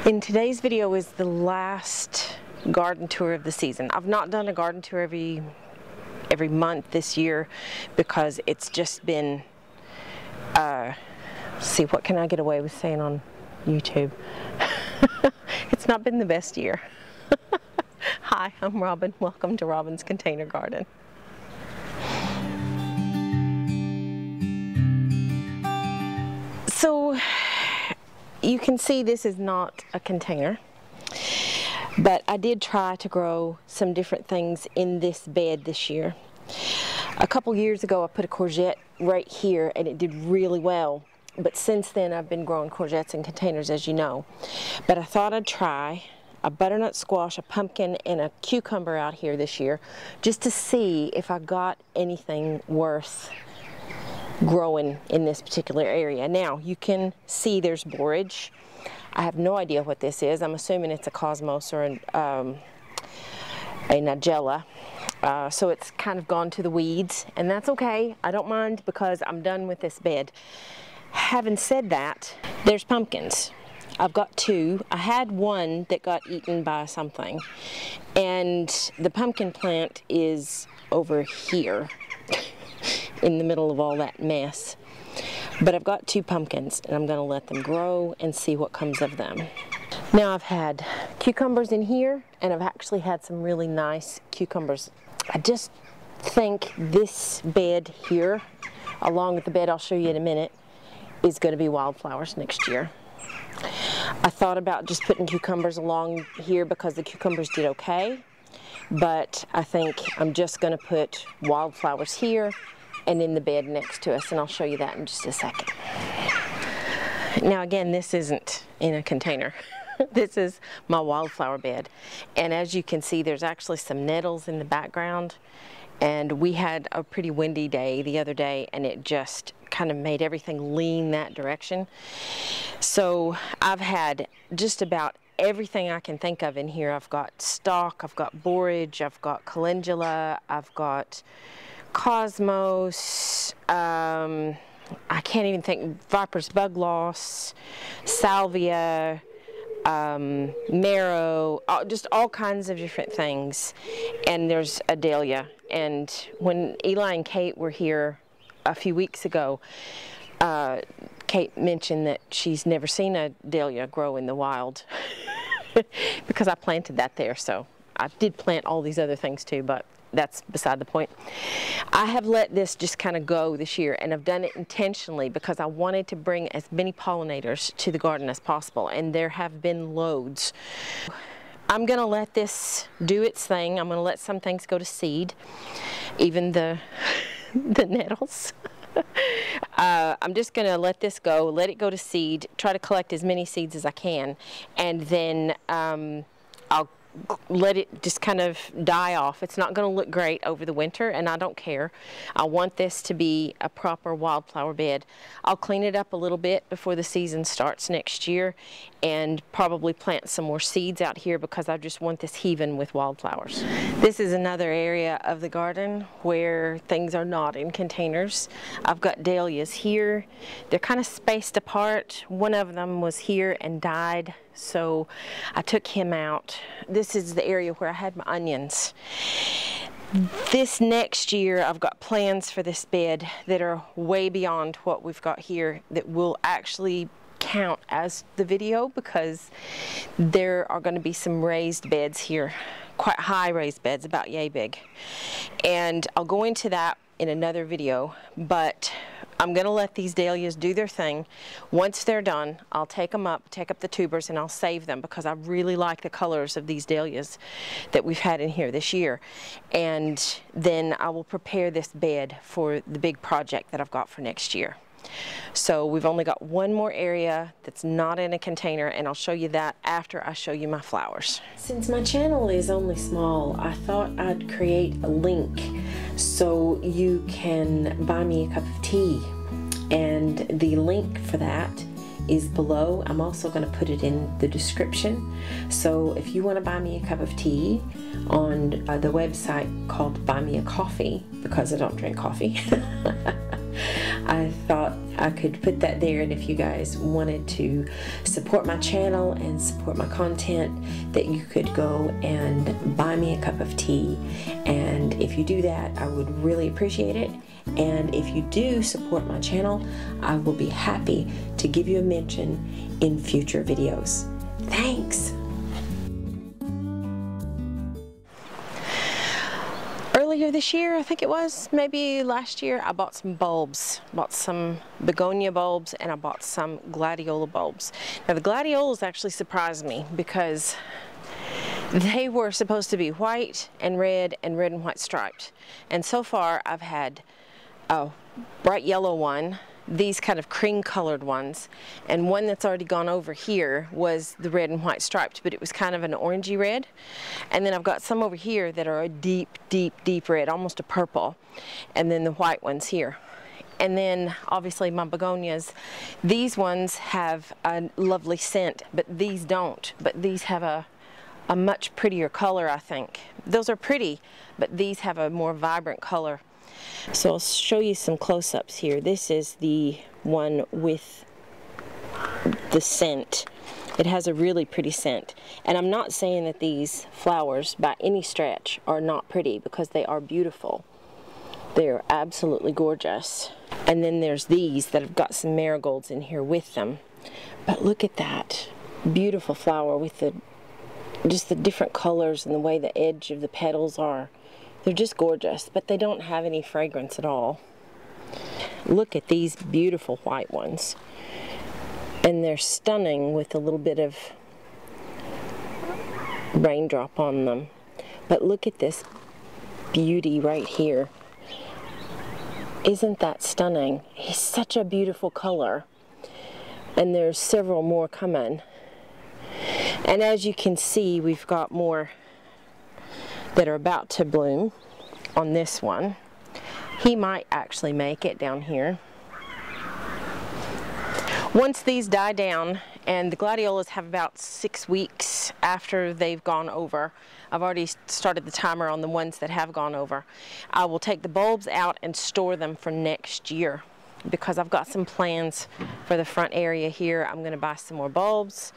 In today's video is the last garden tour of the season. I've not done a garden tour every month this year because it's just been, see, what can I get away with saying on YouTube? It's not been the best year. Hi, I'm Robin. Welcome to Robin's Container Garden. So you can see this is not a container, but I did try to grow some different things in this bed this year. A couple years ago I put a courgette right here and it did really well, but since then I've been growing courgettes in containers, as you know. But I thought I'd try a butternut squash, a pumpkin, and a cucumber out here this year just to see if I got anything worth growing in this particular area. Now you can see there's borage. I have no idea what this is. I'm assuming it's a cosmos or a nigella. So it's kind of gone to the weeds, and that's okay. I don't mind because I'm done with this bed. Having said that, there's pumpkins. I've got two. I had one that got eaten by something, and the pumpkin plant is over here in the middle of all that mess. But I've got two pumpkins and I'm going to let them grow and see what comes of them. Now I've had cucumbers in here and I've actually had some really nice cucumbers. I just think this bed here, along with the bed I'll show you in a minute, is going to be wildflowers next year. I thought about just putting cucumbers along here because the cucumbers did okay, but I think I'm just going to put wildflowers here and in the bed next to us, and I'll show you that in just a second. Now again, this isn't in a container. This is my wildflower bed, and as you can see there's actually some nettles in the background, and we had a pretty windy day the other day and it just kind of made everything lean that direction. So I've had just about everything I can think of in here. I've got stock, I've got borage, I've got calendula, I've got cosmos, I can't even think, Viper's bug loss, salvia, marrow, just all kinds of different things. And there's a dahlia. And when Eli and Kate were here a few weeks ago, Kate mentioned that she's never seen a dahlia grow in the wild because I planted that there. So I did plant all these other things too, but that's beside the point. I have let this just kind of go this year, and I've done it intentionally because I wanted to bring as many pollinators to the garden as possible, and there have been loads. I'm going to let this do its thing. I'm going to let some things go to seed, even the nettles. I'm just going to let this go, let it go to seed, try to collect as many seeds as I can, and then I'll let it just kind of die off. It's not going to look great over the winter, and I don't care. I want this to be a proper wildflower bed. I'll clean it up a little bit before the season starts next year and probably plant some more seeds out here because I just want this heaving with wildflowers. This is another area of the garden where things are not in containers. I've got dahlias here. They're kind of spaced apart. One of them was here and died, so I took him out. This is the area where I had my onions. This next year I've got plans for this bed that are way beyond what we've got here that will actually count as the video, because there are going to be some raised beds here, quite high raised beds, about yay big, and I'll go into that in another video. But I'm going to let these dahlias do their thing. Once they're done, I'll take them up, take up the tubers, and I'll save them because I really like the colors of these dahlias that we've had in here this year. And then I will prepare this bed for the big project that I've got for next year. So we've only got one more area that's not in a container, and I'll show you that after I show you my flowers. Since my channel is only small, I thought I'd create a link so you can buy me a cup of tea, and the link for that is below. I'm also going to put it in the description. So if you want to buy me a cup of tea on the website called Buy Me a Coffee, because I don't drink coffee, I thought I could put that there, and if you guys wanted to support my channel and support my content, that you could go and buy me a cup of tea. And if you do that, I would really appreciate it. And if you do support my channel, I will be happy to give you a mention in future videos. Thanks! Earlier this year, I think it was, maybe last year, I bought some bulbs. Bought some begonia bulbs, and I bought some gladiola bulbs. Now the gladiolas actually surprised me because they were supposed to be white and red and white striped. And so far I've had a bright yellow one, these kind of cream colored ones, and one that's already gone over here was the red and white striped, but it was kind of an orangey red. And then I've got some over here that are a deep red, almost a purple, and then the white ones here. And then obviously my begonias, these ones have a lovely scent, but these don't. But these have a much prettier color, I think. Those are pretty, but these have a more vibrant color. So I'll show you some close-ups here. This is the one with the scent. It has a really pretty scent. And I'm not saying that these flowers by any stretch are not pretty, because they are beautiful. They're absolutely gorgeous. And then there's these that have got some marigolds in here with them. But look at that beautiful flower with just the different colors and the way the edge of the petals are. They're just gorgeous, but they don't have any fragrance at all. Look at these beautiful white ones. And they're stunning with a little bit of raindrop on them. But look at this beauty right here. Isn't that stunning? It's such a beautiful color. And there's several more coming. And as you can see, we've got more that are about to bloom on this one. He might actually make it down here. Once these die down, and the gladiolas have about 6 weeks after they've gone over, I've already started the timer on the ones that have gone over, I will take the bulbs out and store them for next year, because I've got some plans for the front area here. I'm going to buy some more bulbs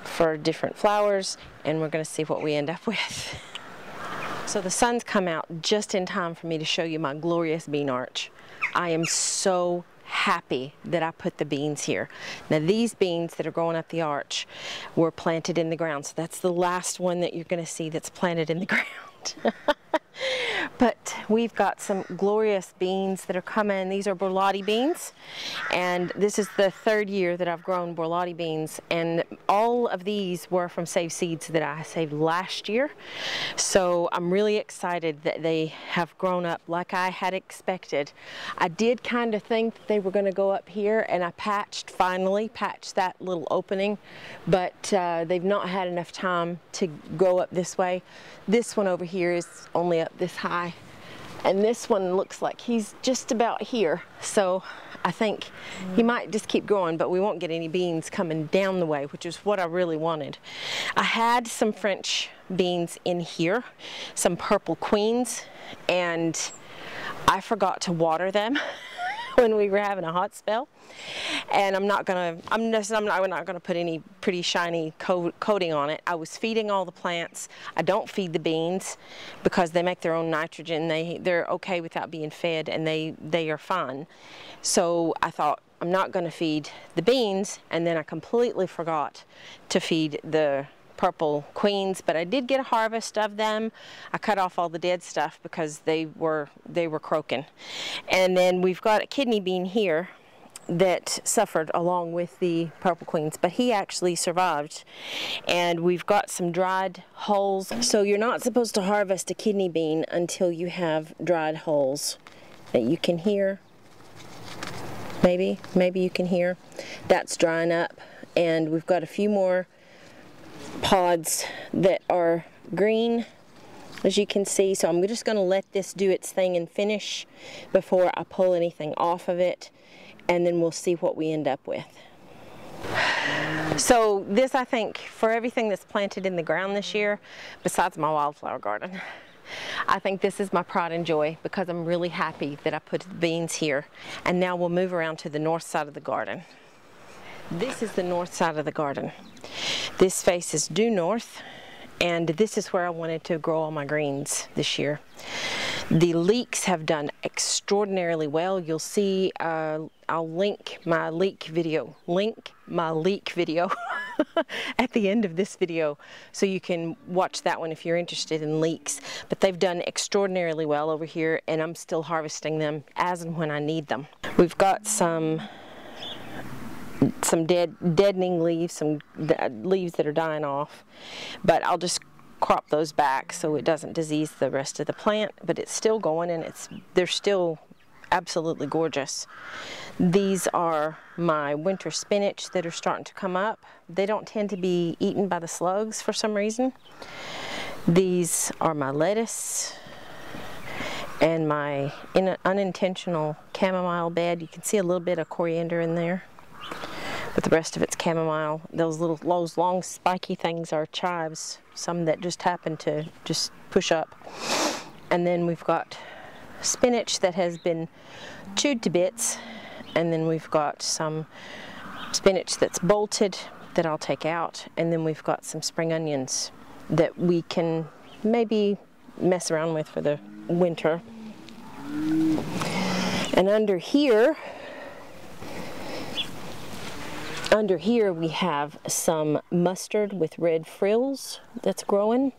for different flowers, and we're going to see what we end up with. So the sun's come out just in time for me to show you my glorious bean arch. I am so happy that I put the beans here. Now these beans that are growing up the arch were planted in the ground, so that's the last one that you're going to see that's planted in the ground. But we've got some glorious beans that are coming. These are borlotti beans, and this is the 3rd year that I've grown borlotti beans, and all of these were from saved seeds that I saved last year. So I'm really excited that they have grown up like I had expected. I did kind of think that they were going to go up here, and I finally patched that little opening, but they've not had enough time to grow up this way. This one over here is only up this high, and this one looks like he's just about here, so I think he might just keep growing, but we won't get any beans coming down the way, which is what I really wanted. I had some French beans in here, some purple queens, and I forgot to water them when we were having a hot spell, and I'm not gonna put any pretty shiny coating on it. I was feeding all the plants. I don't feed the beans because they make their own nitrogen. They're okay without being fed, and they are fine. So I thought, I'm not going to feed the beans, and then I completely forgot to feed the purple queens, but I did get a harvest of them. I cut off all the dead stuff because they were croaking. And then we've got a kidney bean here that suffered along with the purple queens, but he actually survived. And we've got some dried hulls. So you're not supposed to harvest a kidney bean until you have dried hulls that you can hear. Maybe you can hear. That's drying up, and we've got a few more pods that are green, as you can see. So I'm just going to let this do its thing and finish before I pull anything off of it, and then we'll see what we end up with. So this, I think, for everything that's planted in the ground this year, besides my wildflower garden, I think this is my pride and joy because I'm really happy that I put the beans here. And now we'll move around to the north side of the garden. This is the north side of the garden. This faces due north, and this is where I wanted to grow all my greens this year. The leeks have done extraordinarily well. You'll see, I'll link my leek video at the end of this video, so you can watch that one if you're interested in leeks. But they've done extraordinarily well over here, and I'm still harvesting them as and when I need them. We've got some deadening leaves, some leaves that are dying off, but I'll just crop those back so it doesn't disease the rest of the plant. But it's still going, and they're still absolutely gorgeous. These are my winter spinach that are starting to come up. They don't tend to be eaten by the slugs for some reason. These are my lettuce and my unintentional chamomile bed. You can see a little bit of coriander in there, but the rest of it's chamomile. Those long spiky things are chives, some that just happen to just push up. And then we've got spinach that has been chewed to bits, and then we've got some spinach that's bolted that I'll take out, and then we've got some spring onions that we can maybe mess around with for the winter. And under here we have some mustard with red frills that's growing,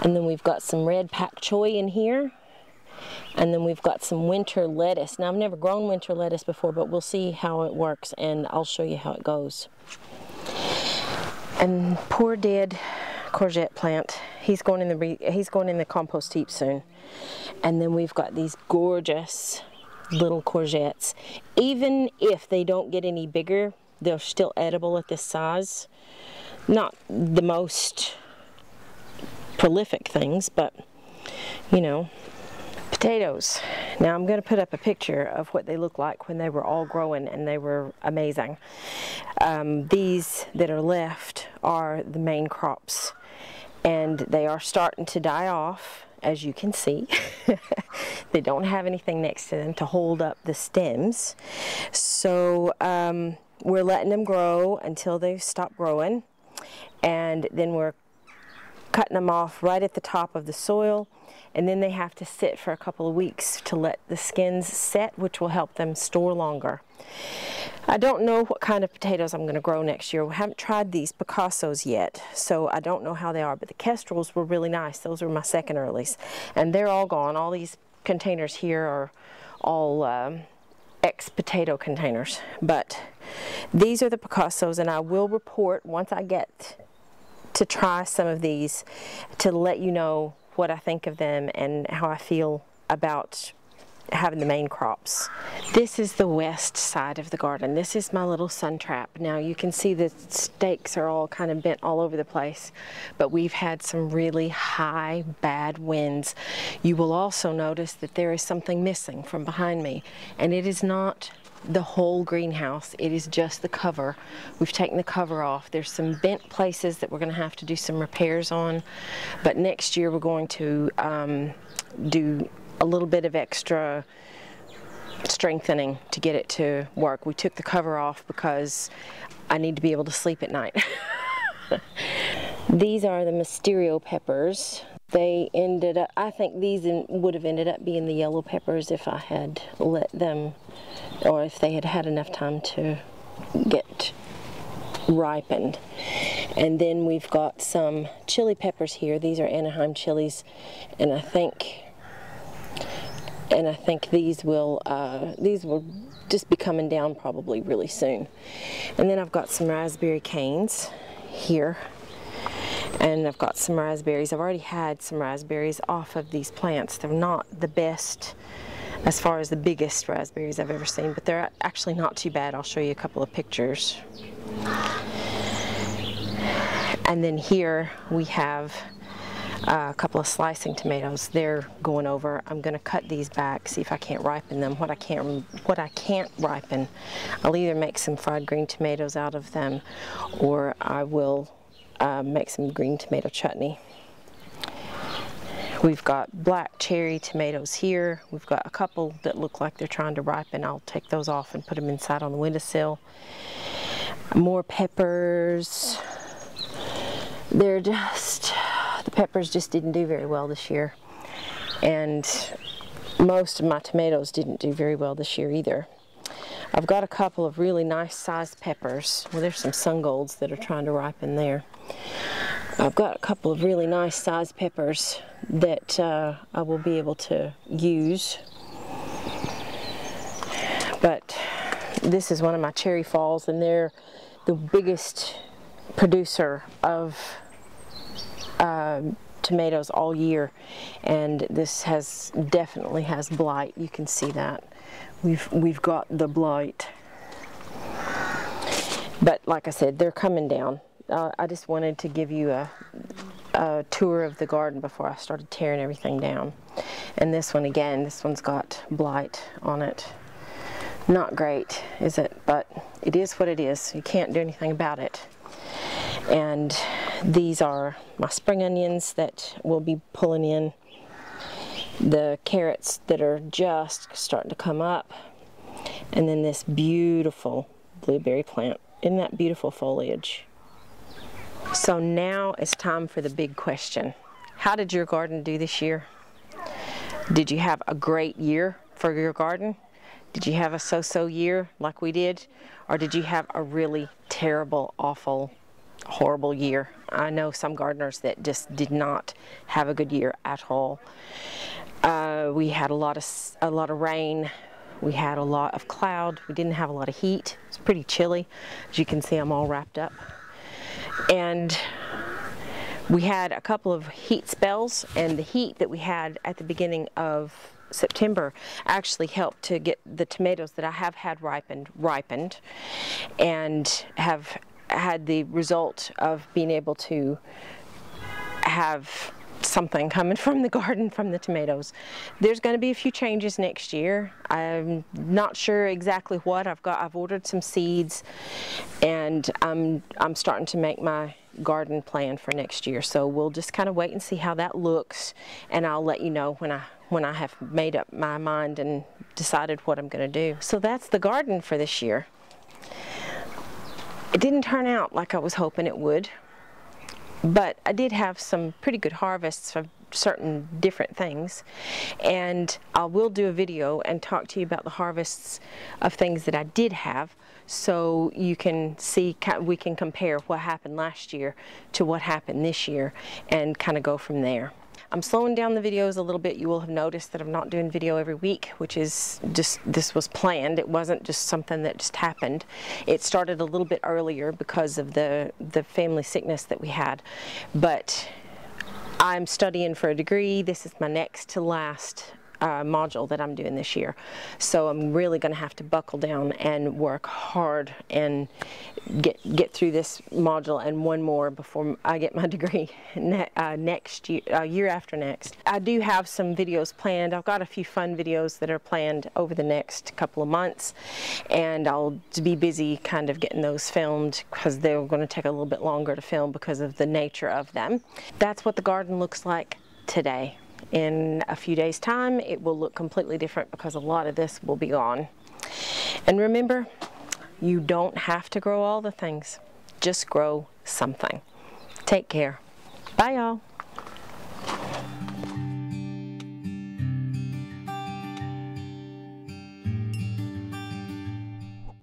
and then we've got some red pak choi in here, and then we've got some winter lettuce. Now, I've never grown winter lettuce before, but we'll see how it works, and I'll show you how it goes. And poor dead courgette plant, he's going in the compost heap soon. And then we've got these gorgeous little courgettes. Even if they don't get any bigger, they're still edible at this size. Not the most prolific things, but you know. Potatoes. Now I'm going to put up a picture of what they look like when they were all growing, and they were amazing. These that are left are the main crops, and they are starting to die off, as you can see. They don't have anything next to them to hold up the stems, so we're letting them grow until they stop growing, and then we're cutting them off right at the top of the soil, and then they have to sit for a couple of weeks to let the skins set, which will help them store longer. I don't know what kind of potatoes I'm going to grow next year. We haven't tried these Picassos yet, so I don't know how they are, but the kestrels were really nice. Those were my second earlies, and they're all gone. All these containers here are all ex-potato containers, but these are the Picassos, and I will report once I get to try some of these to let you know what I think of them and how I feel about having the main crops. This is the west side of the garden. This is my little sun trap. Now you can see the stakes are all kind of bent all over the place, but we've had some really high, bad winds. You will also notice that there is something missing from behind me, and it is not the whole greenhouse, it is just the cover. We've taken the cover off. There's some bent places that we're going to have to do some repairs on, but next year we're going to do a little bit of extra strengthening to get it to work. We took the cover off because I need to be able to sleep at night. These are the Mysterio peppers. They ended up, I think these would have ended up being the yellow peppers if I had let them, or if they had had enough time to get ripened. And then we've got some chili peppers here. These are Anaheim chilies, and I think these will just be coming down probably really soon. And then I've got some raspberry canes here, and I've got some raspberries. I've already had some raspberries off of these plants. They're not the best as far as the biggest raspberries I've ever seen, but they're actually not too bad. I'll show you a couple of pictures. And then here we have a couple of slicing tomatoes. They're going over. I'm going to cut these back, see if I can't ripen them. What I can't ripen, I'll either make some fried green tomatoes out of them, or I will make some green tomato chutney. We've got black cherry tomatoes here. We've got a couple that look like they're trying to ripen. I'll take those off and put them inside on the windowsill. More peppers. The peppers just didn't do very well this year. And most of my tomatoes didn't do very well this year either. I've got a couple of really nice sized peppers. Well, there's some sun golds that are trying to ripen there. I've got a couple of really nice sized peppers that I will be able to use. But this is one of my cherry falls, and they're the biggest producer of tomatoes all year, and this definitely has blight. You can see that we've got the blight, but like I said, they're coming down. I just wanted to give you a tour of the garden before I started tearing everything down. And this one again, this one's got blight on it. Not great, is it? But it is what it is. You can't do anything about it. And these are my spring onions that we'll be pulling in. The carrots that are just starting to come up. And then this beautiful blueberry plant. Isn't that beautiful foliage? So now it's time for the big question. How did your garden do this year? Did you have a great year for your garden? Did you have a so-so year like we did? Or did you have a really terrible, awful, horrible year? I know some gardeners that just did not have a good year at all. We had a lot of rain. We had a lot of cloud. We didn't have a lot of heat. It's pretty chilly. As you can see, I'm all wrapped up. And we had a couple of heat spells, and the heat that we had at the beginning of September actually helped to get the tomatoes that I have had ripened, and have had the result of being able to have something coming from the garden from the tomatoes. There's going to be a few changes next year. I'm not sure exactly what. I've ordered some seeds, and I'm starting to make my garden plan for next year. So we'll just kind of wait and see how that looks, and I'll let you know when I have made up my mind and decided what I'm going to do. So that's the garden for this year. It didn't turn out like I was hoping it would, but I did have some pretty good harvests of certain different things, and I will do a video and talk to you about the harvests of things that I did have, so you can see, we can compare what happened last year to what happened this year and kind of go from there. I'm slowing down the videos a little bit. You will have noticed that I'm not doing video every week, which is just, this was planned. It wasn't just something that just happened. It started a little bit earlier because of the family sickness that we had. But I'm studying for a degree. This is my next to last module that I'm doing this year. So I'm really going to have to buckle down and work hard and get through this module and one more before I get my degree next year, year after next. I do have some videos planned. I've got a few fun videos that are planned over the next couple of months, and I'll be busy kind of getting those filmed because they're going to take a little bit longer to film because of the nature of them. That's what the garden looks like today. In a few days' time, it will look completely different because a lot of this will be gone. And remember, you don't have to grow all the things. Just grow something. Take care. Bye, y'all.